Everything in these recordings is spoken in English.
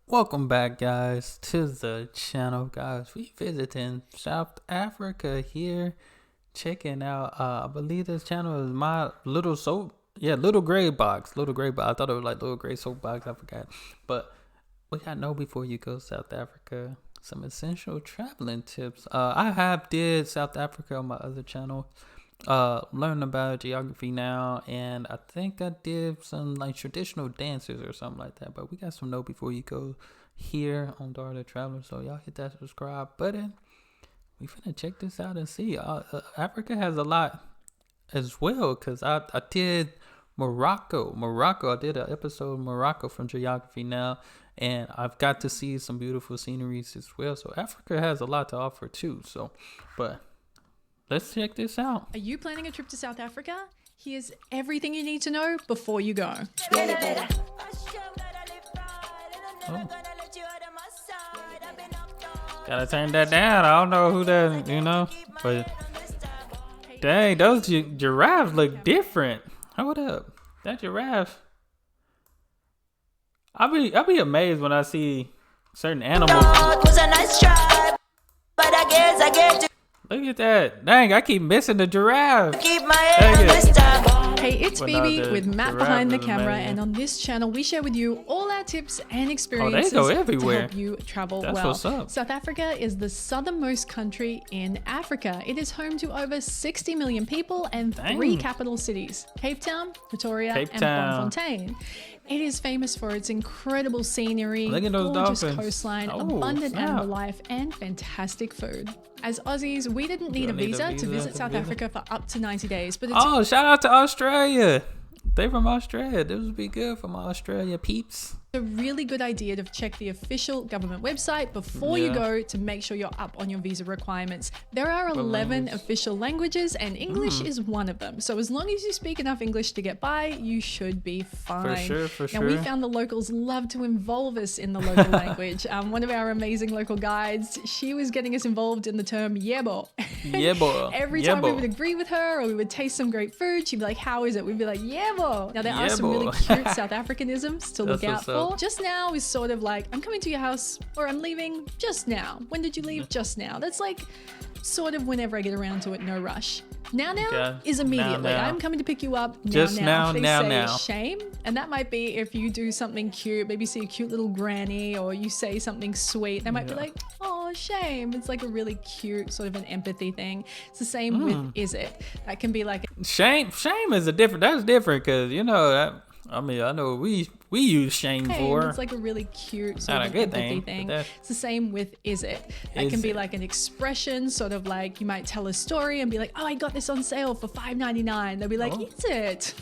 Welcome back, guys, to the channel, guys. We visiting South Africa here, checking out. I believe this channel is my little soap. Yeah, little gray box. Little gray box. I thought it was like little gray soap box. I forgot. But what y'all know before you go to South Africa? Some essential traveling tips. I have did South Africa on my other channel. Learn about geography now, and I think I did some like traditional dances or something like that. But we got some know before you go here on Dara Traveler, so y'all hit that subscribe button. We finna check this out and see. Africa has a lot as well, because I did Morocco. I did an episode of Morocco from Geography Now, and I've got to see some beautiful sceneries as well. So Africa has a lot to offer too. So, but let's check this out. Are you planning a trip to South Africa? Here's everything you need to know before you go. Oh. Gotta turn that down. I don't know who that, but dang, those giraffes look different. Hold up, that giraffe. I'll be amazed when I see certain animals. Look at that. Dang, I keep missing the giraffe. Hey, it's Phoebe with Matt Behind the Camera, and on this channel we share with you all our tips and experiences go everywhere. to help you travel That's well. what's up. South Africa is the southernmost country in Africa. It is home to over 60 million people and 3 capital cities: Cape Town, Pretoria, and Bloemfontein. It is famous for its incredible scenery, gorgeous coastline, abundant animal life, and fantastic food. As Aussies, we didn't need a visa to visit South Africa for up to 90 days. But it's shout out to Australia. They from Australia. This would be good for my Australia peeps. a really good idea to check the official government website before you go to make sure you're up on your visa requirements. There are 11 official languages and English is one of them. So as long as you speak enough English to get by, you should be fine. For now, we found the locals love to involve us in the local language. One of our amazing local guides, she was getting us involved in the term yebo. Yebo. Every time we would agree with her or we would taste some great food, she'd be like, how is it? We'd be like, yebo. Now, there are some really cute South Africanisms to look out for. Just now is sort of like, I'm coming to your house, or I'm leaving just now. When did you leave? Just now. That's like sort of whenever I get around to it, no rush. Now is immediately. Now. I'm coming to pick you up now. Just now. They say shame, and that might be if you do something cute, maybe see a cute little granny, or you say something sweet. They might be like, oh, shame. It's like a really cute sort of an empathy thing. It's the same with is it. That can be like shame. Shame is that's different because I know we use shame for. It's like a really cute sort of empathy thing. It's the same with is it. That can be like an expression, sort of like you might tell a story and be like, oh, I got this on sale for $5.99. They'll be like, is it?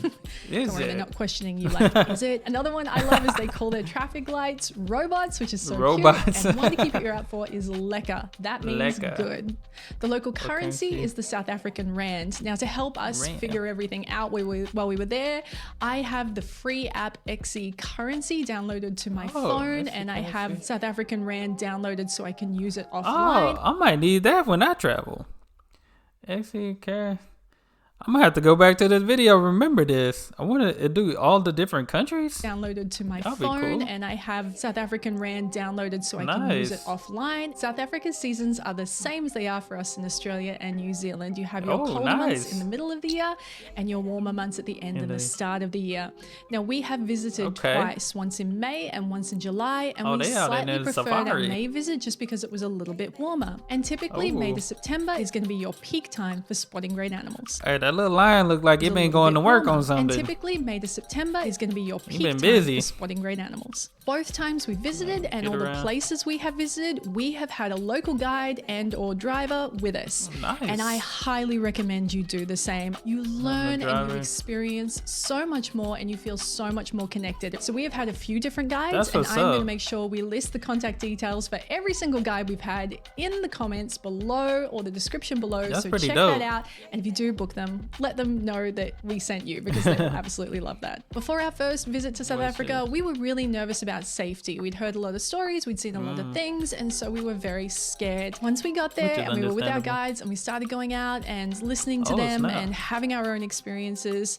Don't worry, they're not questioning you like, is it? Another one I love is they call their traffic lights robots, which is so cute. And one to keep your ear out for is lekker. That means good. The local currency is the South African rand. Now, to help us figure everything out while we were there, I have the free app XE Currency downloaded to my phone, and I have South African rand downloaded so I can use it offline. I might need that when I travel. XE Currency. I'm gonna have to go back to this video. Remember this. I want to do all the different countries. Downloaded to my phone, and I have South African rand downloaded so I can use it offline. South Africa's seasons are the same as they are for us in Australia and New Zealand. You have your colder months in the middle of the year and your warmer months at the end and the start of the year. Now, we have visited twice, once in May and once in July, and we slightly preferred our May visit just because it was a little bit warmer. And typically May to September is going to be your peak time for spotting great animals. That little lion look like it been going to work on something. And typically May to September is going to be your peak time for spotting great animals. Both times we visited and all the places we have visited, we have had a local guide and or driver with us. And I highly recommend you do the same. You learn and you experience so much more and you feel so much more connected. So we have had a few different guides, and I'm going to make sure we list the contact details for every single guide we've had in the comments below or the description below. So check that out. And if you do book them, let them know that we sent you, because they will absolutely love that. Before our first visit to South Africa, we were really nervous about safety. We'd heard a lot of stories, we'd seen a lot of things, and so we were very scared. Once we got there and we were with our guides and we started going out and listening to them and having our own experiences,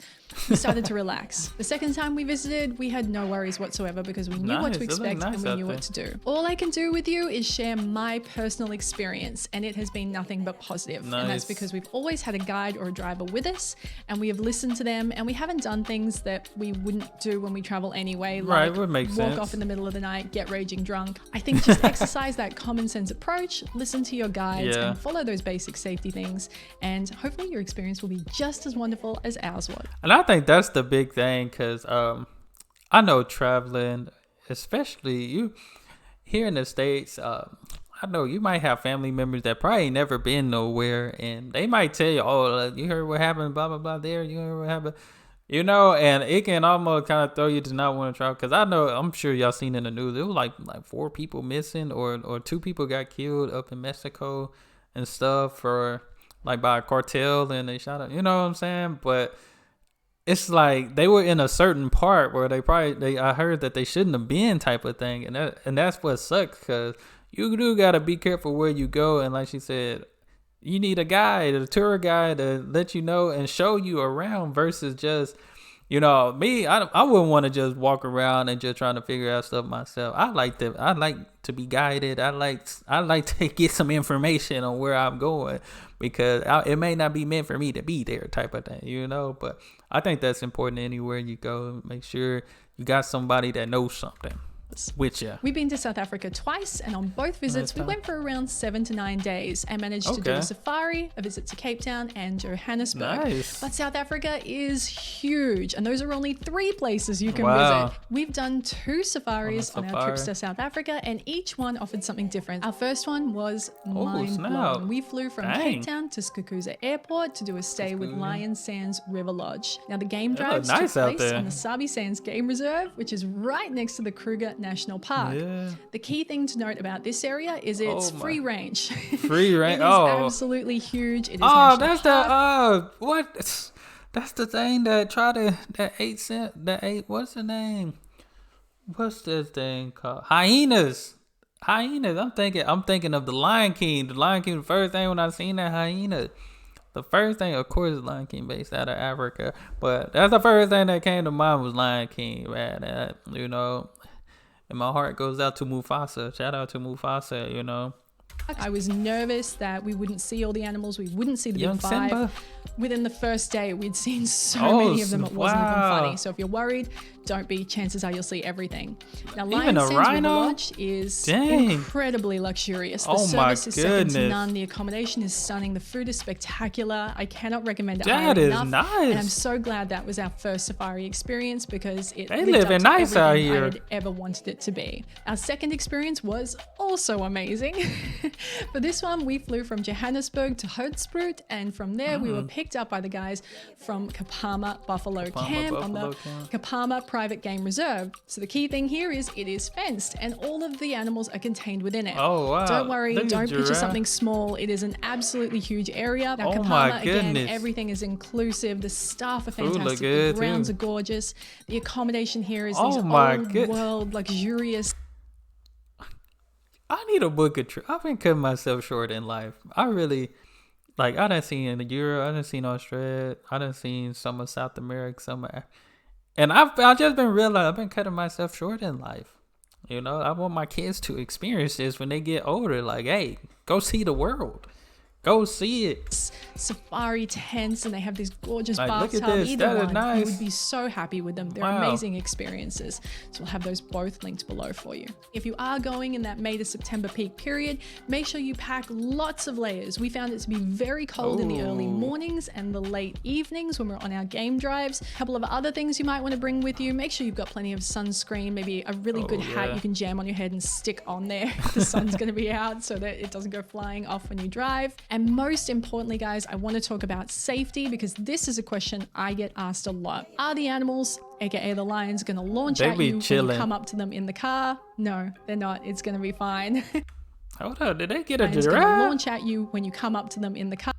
we started to relax. The second time we visited, we had no worries whatsoever because we knew what to expect and we knew what to do. All I can do with you is share my personal experience, and it has been nothing but positive. And that's because we've always had a guide or a driver with us, and we have listened to them, and we haven't done things that we wouldn't do when we travel anyway, like walk off in the middle of the night, get raging drunk. I think just exercise that common sense approach, listen to your guides, and follow those basic safety things, and hopefully your experience will be just as wonderful as ours was. And I think that's the big thing, because I know traveling, especially you here in the States, I know you might have family members that probably ain't never been nowhere, and they might tell you, oh, you heard what happened, blah, blah, blah, there, you heard what happened, you know, and it can almost kind of throw you to not want to travel. Because I know, I'm sure y'all seen in the news, it was like 4 people missing, or 2 people got killed up in Mexico and stuff, for like by a cartel, and they shot up, you know what I'm saying? But it's like they were in a certain part where I heard that they shouldn't have been, type of thing, and that's what sucks, because you do gotta be careful where you go, and like she said, you need a guide, a tour guide, to let you know and show you around, versus just, you know, me, I wouldn't want to just walk around and just trying to figure out stuff myself. I like to be guided. I like to get some information on where I'm going, because it may not be meant for me to be there, type of thing, you know. But I think that's important anywhere you go. Make sure you got somebody that knows something with you. We've been to South Africa twice, and on both visits we went for around 7 to 9 days and managed to do a safari, a visit to Cape Town and Johannesburg. But South Africa is huge, and those are only 3 places you can visit. We've done 2 safaris on our trips to South Africa, and each one offered something different. Our first one was mind-blowing. We flew from Cape Town to Skukuza Airport to do a stay with Lion Sands River Lodge. Now the game drives took place on the Sabi Sands Game Reserve, which is right next to the Kruger National Park. The key thing to note about this area is it's free range. Free range. It is absolutely huge. It is that's that's the thing that what's the name? What's this thing called? Hyenas. I'm thinking of the Lion King. The Lion King, the first thing when I seen that hyena. The first thing, of course, is Lion King, based out of Africa, but that's the first thing that came to mind was Lion King, man. You know, and my heart goes out to Mufasa. Shout out to Mufasa, you know. I was nervous that we wouldn't see all the animals. We wouldn't see the big 5. Simba? Within the first day, we'd seen so many of them, it wasn't even funny. So if you're worried, don't be. Chances are you'll see everything. Now, Lion Sands River Lodge is incredibly luxurious. The service is second to none. The accommodation is stunning. The food is spectacular. I cannot recommend it highly enough. Nice. And I'm so glad that was our first safari experience, because it lived lived up to nice out everything here. I had ever wanted it to be. Our second experience was also amazing. For this one, we flew from Johannesburg to Hoedspruit, and from there we were picked up by the guys from Kapama Buffalo Camp on the Kapama Private Game Reserve. So the key thing here is it is fenced, and all of the animals are contained within it. Oh wow! Don't worry, don't picture something small. It is an absolutely huge area. Now, Kapama, again, everything is inclusive. The staff are fantastic. The grounds are gorgeous. The accommodation here is these old world luxurious. I need to book a trip. I've been cutting myself short in life. I really, I done seen Europe, I done seen Australia, I done seen some of South America, and I've just been realizing I've been cutting myself short in life. You know, I want my kids to experience this when they get older. Like, hey, go see the world. Go see it. Safari tents, and they have this gorgeous bathtub. Either one, you would be so happy with them. They're amazing experiences. So we'll have those both linked below for you. If you are going in that May to September peak period, make sure you pack lots of layers. We found it to be very cold in the early mornings and the late evenings when we're on our game drives. A couple of other things you might want to bring with you. Make sure you've got plenty of sunscreen, maybe a really good hat you can jam on your head and stick on there if the sun's going to be out, so that it doesn't go flying off when you drive. And most importantly, guys, I want to talk about safety, because this is a question I get asked a lot. Are the animals, aka the lions, going to launch at you when you come up to them in the car? No, they're not. It's going to be fine. Hold on, did they get a giraffe? Lions going to launch at you when you come up to them in the car.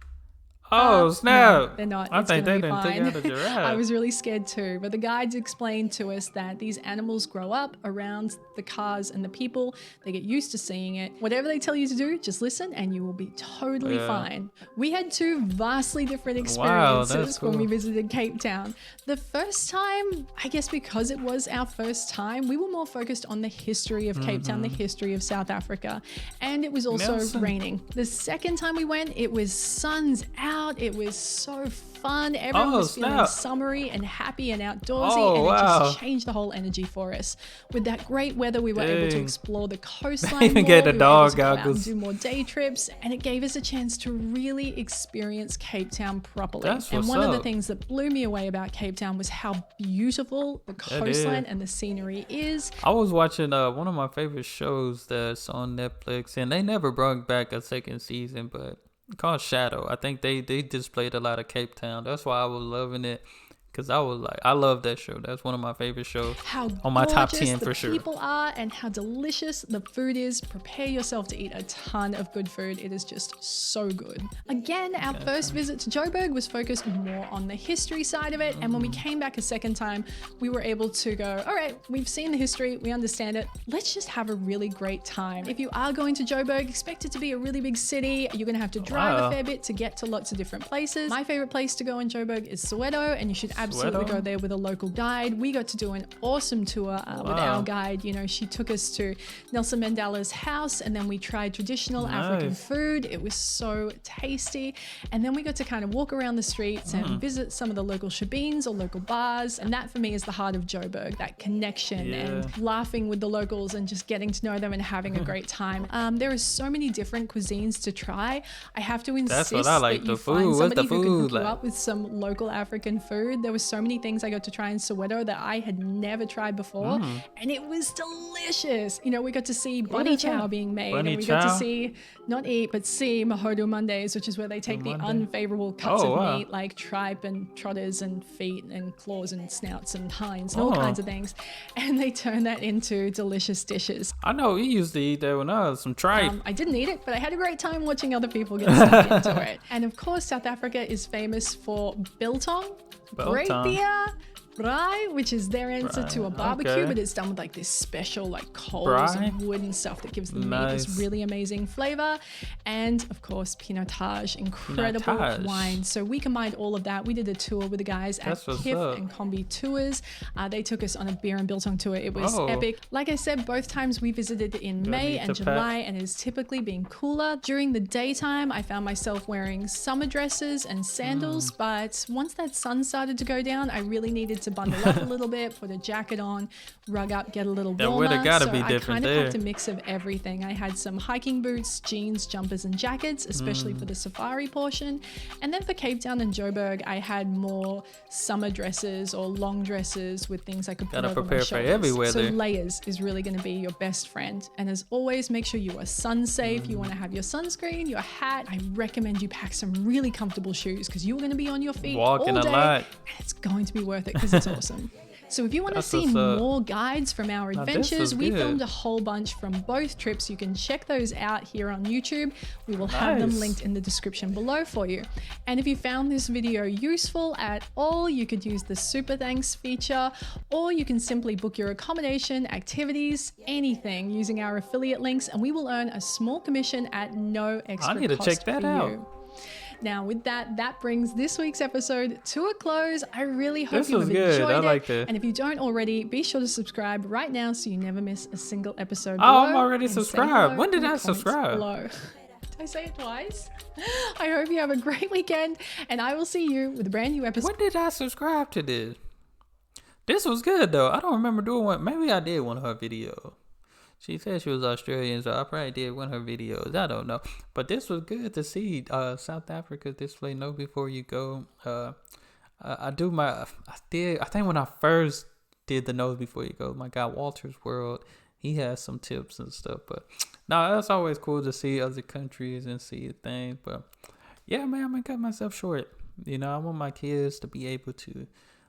Oh, snap. No, they're not. I It's think they gonna be didn't take fine. out a giraffe. I was really scared too, but the guides explained to us that these animals grow up around the cars and the people. They get used to seeing it. Whatever they tell you to do, just listen and you will be totally fine. We had two vastly different experiences when we visited Cape Town. The first time, I guess because it was our first time, we were more focused on the history of Cape Town, the history of South Africa, and it was also raining. The second time we went, it was sun's out. It was so fun. Everyone was feeling summery and happy and outdoorsy, and it just changed the whole energy for us. With that great weather, we were able to explore the coastline more. Get a dog go out and do more day trips, and it gave us a chance to really experience Cape Town properly. And one of the things that blew me away about Cape Town was how beautiful the coastline and the scenery is. I was watching one of my favorite shows that's on Netflix, and they never brought back a second season, but called Shadow. I think they displayed a lot of Cape Town. That's why I was loving it, because I love that show. That's one of my favorite shows. How on my top 10 for sure. The people are, and how delicious the food is. Prepare yourself to eat a ton of good food. It is just so good. Again, our first visit to Joburg was focused more on the history side of it, and when we came back a second time, we were able to go, all right, we've seen the history, we understand it, let's just have a really great time. If you are going to Joburg, expect it to be a really big city. You're gonna have to drive a fair bit to get to lots of different places. My favorite place to go in Joburg is Soweto, and you should absolutely go there with a local guide. We got to do an awesome tour with our guide. You know, she took us to Nelson Mandela's house, and then we tried traditional African food. It was so tasty. And then we got to kind of walk around the streets and visit some of the local shebeens or local bars. And that for me is the heart of Joburg, that connection and laughing with the locals and just getting to know them and having a great time. There are so many different cuisines to try. I have to insist that you find somebody who can hook you up with some local African food. There was so many things I got to try in Soweto that I had never tried before, and it was delicious. You know, we got to see bunny chow being made, and we got to see, not eat, but see Mahodu Mondays, which is where they take the unfavorable cuts of meat like tripe and trotters and feet and claws and snouts and hinds and all kinds of things, and they turn that into delicious dishes. I know we used to eat that when I was some tripe. I didn't eat it, but I had a great time watching other people get stuck into it. And of course, South Africa is famous for biltong. Great beer, braai, which is their answer to a barbecue, but it's done with like this special like coals and wood and stuff that gives the meat this really amazing flavor. And of course, pinotage, incredible wine. So we combined all of that. We did a tour with the guys at KIF and Combi Tours. They took us on a beer and biltong tour. It was epic. Like I said, both times we visited in May and July, and it is typically being cooler. During the daytime, I found myself wearing summer dresses and sandals, but once that sun started to go down, I really needed to bundle up a little bit, put a jacket on, rug up, get a little warmer. That gotta so be different I kind of packed a mix of everything. I had some hiking boots, jeans, jumpers and jackets, especially for the safari portion. And then for Cape Town and Joburg, I had more summer dresses or long dresses with things I could put over my shoulders. For every weather. So layers is really going to be your best friend. And as always, make sure you are sun safe. You want to have your sunscreen, your hat. I recommend you pack some really comfortable shoes, because you're going to be on your feet walking all day, a lot. and it's going to be worth it because it's awesome. So if you want to see more guides from our adventures, we filmed a whole bunch from both trips. You can check those out here on YouTube. We will have them linked in the description below for you. And if you found this video useful at all, you could use the super thanks feature, or you can simply book your accommodation, activities, anything using our affiliate links, and we will earn a small commission at no extra cost. I need to check that out. Now, with that brings this week's episode to a close. I really hope you have enjoyed it. And if you don't already, be sure to subscribe right now so you never miss a single episode. I'm already subscribed. When did I subscribe? Did I say it twice? I hope you have a great weekend, and I will see you with a brand new episode. When did I subscribe to this? This was good, though. I don't remember doing one. Maybe I did one of her videos. She said she was Australian, so I probably did one of her videos. I don't know. But this was good to see. South Africa display Know Before You Go. I think when I first did the Know Before You Go, my guy Walter's World, he has some tips and stuff. But no, that's always cool to see other countries and see things. But yeah, man, I'm going to cut myself short. You know, I want my kids to be able to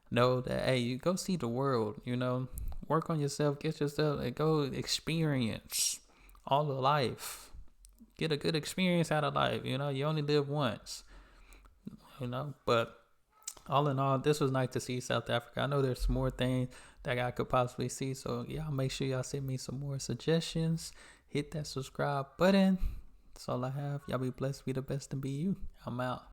know that, hey, you go see the world, you know. Work on yourself, get yourself, and go experience all of life. Get a good experience out of life. You know, you only live once. But all in all, this was nice to see South Africa. I know there's more things that I could possibly see. So y'all make sure y'all send me some more suggestions. Hit that subscribe button. That's all I have. Y'all be blessed, be the best, and be you. I'm out.